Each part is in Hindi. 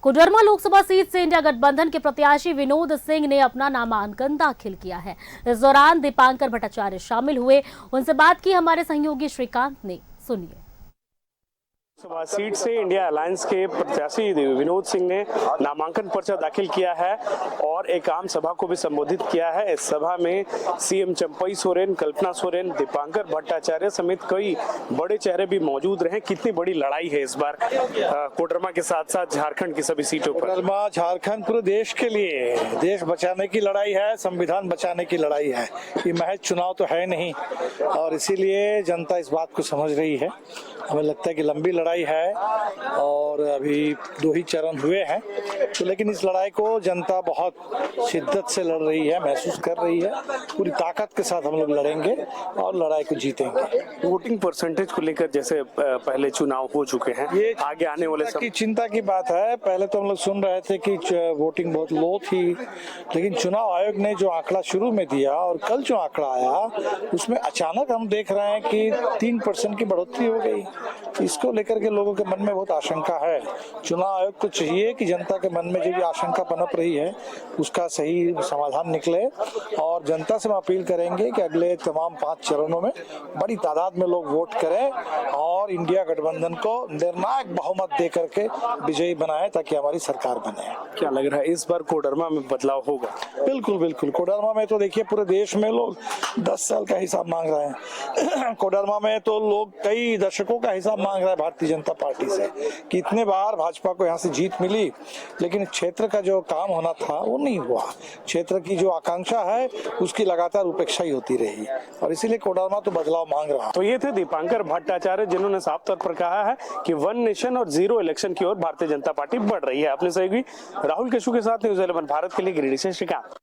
कोडरमा लोकसभा सीट से इंडिया गठबंधन के प्रत्याशी विनोद सिंह ने अपना नामांकन दाखिल किया है। इस दौरान दीपांकर भट्टाचार्य शामिल हुए। उनसे बात की हमारे सहयोगी श्रीकांत ने। सुनिए। लोकसभा सीट से इंडिया अलायंस के प्रत्याशी विनोद सिंह ने नामांकन पर्चा दाखिल किया है और एक आम सभा को भी संबोधित किया है। इस सभा में सीएम चंपई सोरेन, कल्पना सोरेन, दीपांकर भट्टाचार्य समेत कई बड़े चेहरे भी मौजूद रहे। कितनी बड़ी लड़ाई है इस बार कोडरमा के साथ साथ झारखंड की सभी सीटों पर? कोडरमा झारखंड पूरे देश के लिए, देश बचाने की लड़ाई है, संविधान बचाने की लड़ाई है। ये महज चुनाव तो है नहीं और इसीलिए जनता इस बात को समझ रही है। हमें लगता है कि लंबी लड़ाई है और अभी 2 ही चरण हुए हैं, तो लेकिन इस लड़ाई को जनता बहुत शिद्दत से लड़ रही है, महसूस कर रही है। पूरी ताकत के साथ हम लोग लड़ेंगे और लड़ाई को जीतेंगे। वोटिंग परसेंटेज को लेकर जैसे पहले चुनाव हो चुके हैं, ये आगे आने वाले की चिंता की बात है। पहले तो हम लोग सुन रहे थे कि वोटिंग बहुत लो थी, लेकिन चुनाव आयोग ने जो आंकड़ा शुरू में दिया और कल जो आंकड़ा आया उसमें अचानक हम देख रहे हैं कि 3% की बढ़ोतरी हो गई। इसको लेकर के लोगों के मन में बहुत आशंका है। चुनाव आयोग को चाहिए कि जनता के मन में जो भी आशंका पनप रही है उसका सही समाधान निकले और जनता से हम अपील करेंगे कि अगले तमाम 5 चरणों में बड़ी तादाद में लोग वोट करें और इंडिया गठबंधन को निर्णायक बहुमत दे करके विजयी बनाए ताकि हमारी सरकार बने। क्या लग रहा है इस बार कोडरमा में बदलाव होगा? बिल्कुल बिल्कुल। कोडरमा में तो देखिए पूरे देश में लोग 10 साल का हिसाब मांग रहे हैं। कोडरमा में तो लोग कई दशकों का हिसाब मांग रहे हैं भारतीय जनता पार्टी से कि इतने बार भाजपा को यहाँ से जीत मिली, लेकिन क्षेत्र का जो काम होना था वो नहीं हुआ। क्षेत्र की जो आकांक्षा है उसकी लगातार उपेक्षा ही होती रही और इसीलिए कोडरमा तो बदलाव मांग रहा है। तो ये थे दीपांकर भट्टाचार्य जिन्होंने साफ तौर पर कहा है कि 1 नेशन और 0 इलेक्शन की ओर भारतीय जनता पार्टी बढ़ रही है। अपने सहयोगी राहुल केशु के साथ न्यूज़ 11 भारत के लिए गिरिडीह से Shrikant.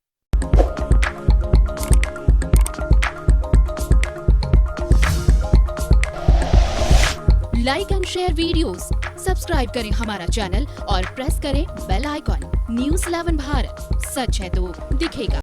Like and share videos, subscribe करें हमारा चैनल और प्रेस करें बेल आइकॉन। न्यूज़ 11 भारत, सच है तो दिखेगा।